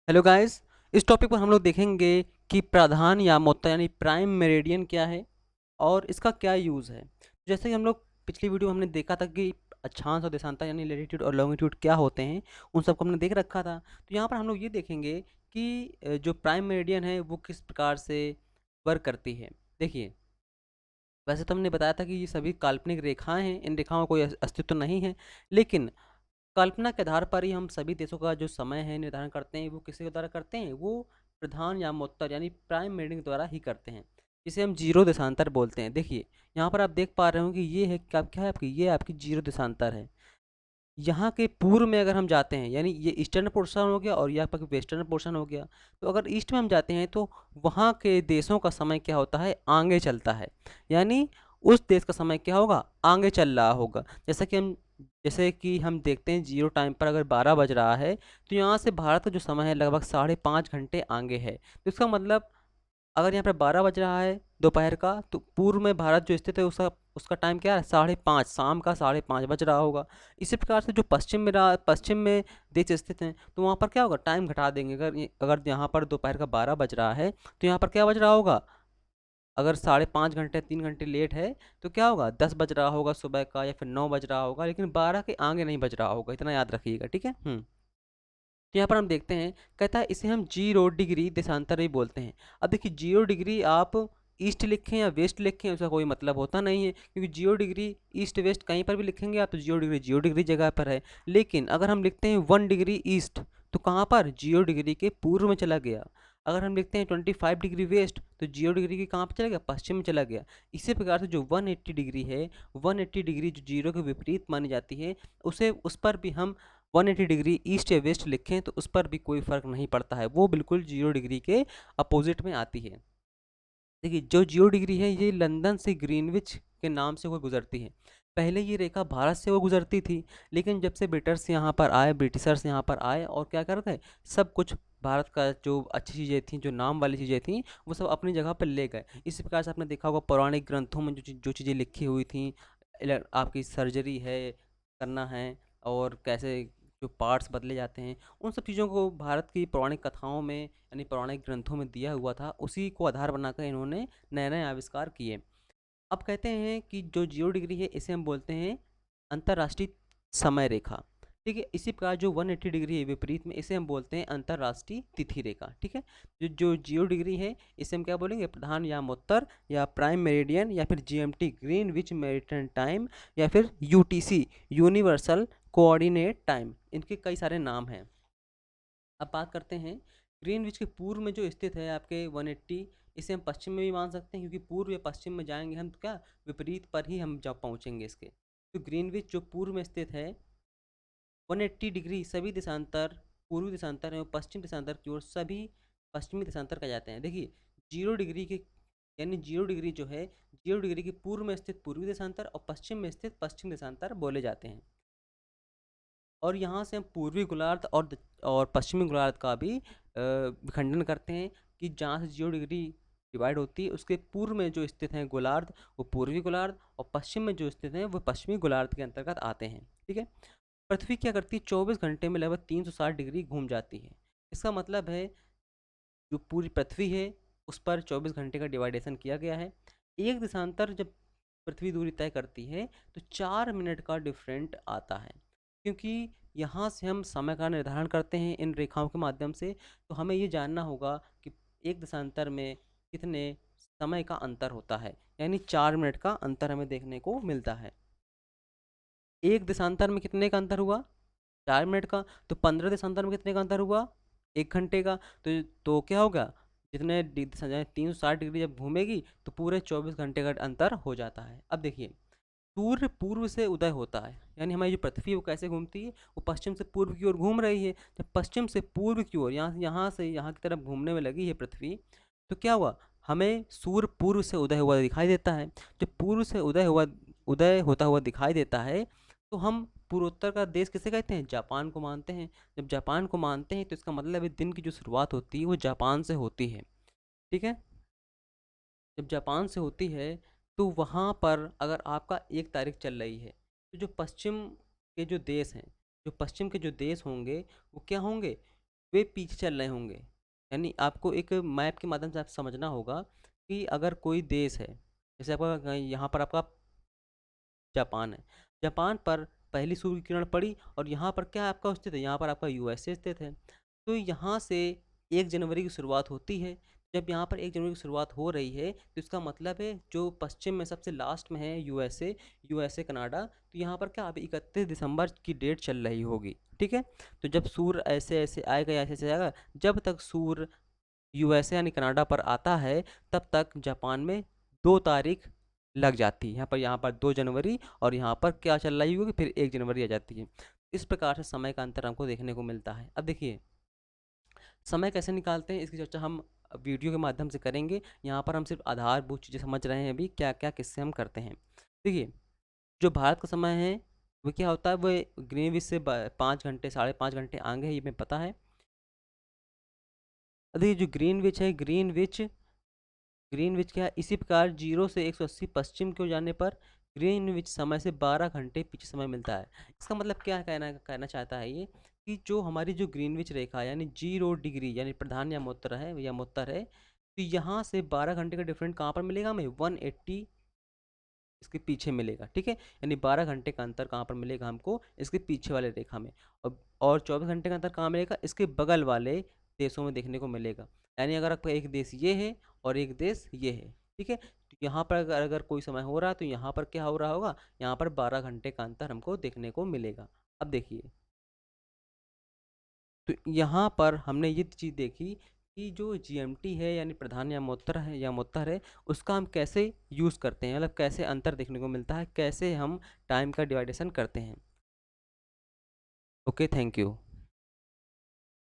Hello guys. इस topic पर हम लोग देखेंगे कि प्रधान यामोत्तर यानी प्राइम मेरिडियन क्या है और इसका क्या यूज़ है। जैसे कि हम लोग पिछली वीडियो में हमने देखा था कि अक्षांश और देशांतर यानी लैटिट्यूड और लॉन्गिट्यूड क्या होते हैं, उन सबको हमने देख रखा था। तो यहाँ पर हम लोग ये देखेंगे कि जो प्राइम मेरिडियन है वो किस प्रकार से वर्क करती है। देखिए, वैसे तो हमने बताया था कि ये सभी काल्पनिक रेखाएं हैं, इन रेखाओं का कोई अस्तित्व नहीं है, लेकिन कल्पना के आधार पर ही हम सभी देशों का जो समय है निर्धारण करते हैं। वो किसके द्वारा करते हैं? वो प्रधान यामोत्तर यानी प्राइम मेरिडियन द्वारा ही करते हैं, जिसे हम जीरो देशांतर बोलते हैं। देखिए, यहाँ पर आप देख पा रहे हो कि ये है क्या है आपकी, ये आपकी जीरो देशांतर है। यहाँ के पूर्व में अगर हम जाते हैं, यानी ये ईस्टर्न पोर्शन हो गया और ये आपका वेस्टर्न पोर्शन हो गया। तो अगर ईस्ट में हम जाते हैं तो वहाँ के देशों का समय क्या होता है? आगे चलता है। यानी उस देश का समय क्या होगा? आगे चल रहा होगा। जैसे कि हम देखते हैं जीरो टाइम पर अगर 12 बज रहा है, तो यहाँ से भारत का जो समय है लगभग 5.5 घंटे आगे है। तो इसका मतलब अगर यहाँ पे 12 बज रहा है दोपहर का, तो पूर्व में भारत जो स्थित है उसका उसका टाइम क्या है? 5:30, शाम का 5:30 बज रहा होगा। इसी प्रकार से जो पश्चिम में देश स्थित हैं, तो वहाँ पर क्या होगा? टाइम घटा देंगे। अगर यहाँ पर दोपहर का 12 बज रहा है, तो यहाँ पर क्या बज रहा होगा? अगर 5.5 घंटे 3 घंटे लेट है, तो क्या होगा? 10 बज रहा होगा सुबह का, या फिर 9 बज रहा होगा, लेकिन 12 के आगे नहीं बज रहा होगा। इतना याद रखिएगा, ठीक है। तो यहाँ पर हम देखते हैं, कहता है इसे हम जीरो डिग्री देशांतर भी बोलते हैं। अब देखिए, जीरो डिग्री आप ईस्ट लिखें या वेस्ट लिखें उसका कोई मतलब होता नहीं है, क्योंकि जीरो डिग्री ईस्ट वेस्ट कहीं पर भी लिखेंगे आप तो जीरो डिग्री जगह पर है। लेकिन अगर हम लिखते हैं 1 डिग्री ईस्ट, तो कहाँ पर? जीरो डिग्री के पूर्व में चला गया। अगर हम लिखते हैं 25 डिग्री वेस्ट, तो जीरो डिग्री के कहाँ पर चला गया? पश्चिम में चला गया। इसी प्रकार से जो 180 डिग्री है, 180 डिग्री जो जीरो के विपरीत मानी जाती है, उसे उस पर भी हम 180 डिग्री ईस्ट या वेस्ट लिखें तो उस पर भी कोई फर्क नहीं पड़ता है, वो बिल्कुल जीरो डिग्री के अपोजिट में आती है। देखिए, जो जीरो डिग्री है ये लंदन से ग्रीनविच के नाम से वो गुजरती है। पहले ये रेखा भारत से वो गुजरती थी, लेकिन जब से ब्रिटिशर्स यहाँ पर आए और क्या कर गए, सब कुछ भारत का जो अच्छी चीज़ें थी, जो नाम वाली चीज़ें थी, वो सब अपनी जगह पर ले गए। इसी प्रकार से आपने देखा होगा पौराणिक ग्रंथों में जो चीज़ें लिखी हुई थी, आपकी सर्जरी है करना है, और कैसे जो पार्ट्स बदले जाते हैं, उन सब चीज़ों को भारत की पौराणिक कथाओं में यानी पौराणिक ग्रंथों में दिया हुआ था। उसी को आधार बनाकर इन्होंने नए नए आविष्कार किए। अब कहते हैं कि जो जीरो डिग्री है इसे हम बोलते हैं अंतर्राष्ट्रीय समय रेखा। ठीक है, इसी प्रकार जो 180 डिग्री है विपरीत में, इसे हम बोलते हैं अंतर्राष्ट्रीय तिथि रेखा। ठीक है, जो जो जीरो डिग्री है इसे हम क्या बोलेंगे? प्रधान यामोत्तर या प्राइम मेरिडियन, या फिर जीएमटी ग्रीन विच मेरिडियन टाइम, या फिर यूटीसी यूनिवर्सल कोऑर्डिनेट टाइम। इनके कई सारे नाम हैं। अब बात करते हैं ग्रीनविच के पूर्व में जो स्थित है आपके 180, इसे हम पश्चिम में भी मान सकते हैं, क्योंकि पूर्व या पश्चिम में जाएंगे हम तो क्या विपरीत पर ही हम जब पहुंचेंगे इसके। तो ग्रीनविच जो पूर्व में स्थित है, 180 डिग्री सभी देशांतर पूर्वी देशांतर एवं पश्चिम देशांतर की ओर सभी पश्चिमी देशांतर कह जाते हैं। देखिए, जीरो डिग्री के यानी जीरो डिग्री जो है, जीरो डिग्री के पूर्व में स्थित पूर्वी देशांतर और पश्चिम में स्थित पश्चिम देशांतर बोले जाते हैं। और यहाँ से हम पूर्वी गोलार्ध और पश्चिमी गोलार्ध का भी खंडन करते हैं, कि जहाँ से जीरो डिग्री डिवाइड होती है उसके पूर्व में जो स्थित हैं गोलार्ध, वो पूर्वी गोलार्ध, और पश्चिम में जो स्थित हैं वो पश्चिमी गोलार्ध के अंतर्गत आते हैं। ठीक है, पृथ्वी क्या करती है? 24 घंटे में लगभग 360 डिग्री घूम जाती है। इसका मतलब है जो पूरी पृथ्वी है उस पर 24 घंटे का डिवाइडेशन किया गया है। एक देशांतर जब पृथ्वी दूरी तय करती है तो 4 मिनट का डिफरेंट आता है। क्योंकि यहाँ से हम समय का निर्धारण करते हैं इन रेखाओं के माध्यम से, तो हमें ये जानना होगा कि एक देशांतर में कितने समय का अंतर होता है, यानी 4 मिनट का अंतर हमें देखने को मिलता है। एक देशांतर में कितने का अंतर हुआ? 4 मिनट का। तो 15 देशांतर में कितने का अंतर हुआ? 1 घंटे का। तो क्या होगा? जितने 360 डिग्री जब घूमेगी तो पूरे 24 घंटे का अंतर हो जाता है। अब देखिए, सूर्य पूर्व से उदय होता है, यानी हमारी जो पृथ्वी है वो कैसे घूमती है? वो पश्चिम से पूर्व की ओर घूम रही है। जब पश्चिम से पूर्व की ओर यहाँ से यहाँ की तरफ घूमने में लगी है पृथ्वी, तो क्या हुआ? हमें सूर्य पूर्व से उदय हुआ दिखाई देता है। जब पूर्व से उदय होता हुआ दिखाई देता है, तो हम पूर्वोत्तर का देश किसे कहते हैं? जापान को मानते हैं। जब जापान को मानते हैं तो इसका मतलब है दिन की जो शुरुआत होती है वो जापान से होती है। ठीक है, जब जापान से होती है तो वहाँ पर अगर आपका 1 तारीख चल रही है, तो जो पश्चिम के जो देश हैं, जो पश्चिम के जो देश होंगे वो क्या होंगे? वे पीछे चल रहे होंगे। यानी आपको एक मैप के माध्यम से आप समझना होगा कि अगर कोई देश है, जैसे आपका यहाँ पर आपका जापान है, जापान पर पहली सूर्य किरण पड़ी और यहाँ पर क्या आपका स्थित है, यहाँ पर आपका यूएसए स्थित है। तो यहाँ से 1 जनवरी की शुरुआत होती है। जब यहाँ पर 1 जनवरी की शुरुआत हो रही है तो इसका मतलब है जो पश्चिम में सबसे लास्ट में है यूएसए कनाडा, तो यहाँ पर क्या अभी 31 दिसंबर की डेट चल रही होगी। ठीक है, तो जब सूर्य ऐसे ऐसे आएगा, ऐसे ऐसे आएगा, जब तक सूर्य यूएसए यानी कनाडा पर आता है तब तक जापान में 2 तारीख लग जाती है। यहाँ पर 2 जनवरी और यहाँ पर क्या चल रही होगी, फिर 1 जनवरी आ जाती है। इस प्रकार से समय का अंतर हमको देखने को मिलता है। अब देखिए समय कैसे निकालते हैं, इसकी चर्चा हम वीडियो के माध्यम से करेंगे। यहाँ पर हम सिर्फ आधारभूत चीज़ें समझ रहे हैं अभी, क्या क्या किससे हम करते हैं। देखिए जो भारत का समय है वो क्या होता है, वो ग्रीनविच से 5 घंटे 5.5 घंटे आगे है, ये हमें पता है। देखिए जो ग्रीनविच है, ग्रीनविच क्या है, इसी प्रकार 0 से 180 पश्चिम की ओर जाने पर ग्रीनविच समय से 12 घंटे पीछे समय मिलता है। इसका मतलब क्या कहना कहना चाहता है ये, कि जो हमारी जो ग्रीनविच रेखा यानी 0 डिग्री यानी प्रधान या मोत्तर है, तो यहाँ से 12 घंटे का डिफरेंट कहाँ पर मिलेगा हमें, 180 इसके पीछे मिलेगा। ठीक है, यानी 12 घंटे का अंतर कहाँ पर मिलेगा हमको, इसके पीछे वाले रेखा में। और 24 घंटे का अंतर कहाँ मिलेगा, इसके बगल वाले देशों में देखने को मिलेगा। यानी अगर आपका एक देश ये है और एक देश ये है, ठीक है, तो यहाँ पर अगर कोई समय हो रहा है तो यहाँ पर क्या हो रहा होगा, यहाँ पर 12 घंटे का अंतर हमको देखने को मिलेगा। अब देखिए तो यहाँ पर हमने ये चीज़ देखी कि जो जीएमटी है यानी प्रधान या मोत्तर है, उसका हम कैसे यूज़ करते हैं, मतलब कैसे अंतर देखने को मिलता है, कैसे हम टाइम का डिवाइडेशन करते हैं। Okay, thank you.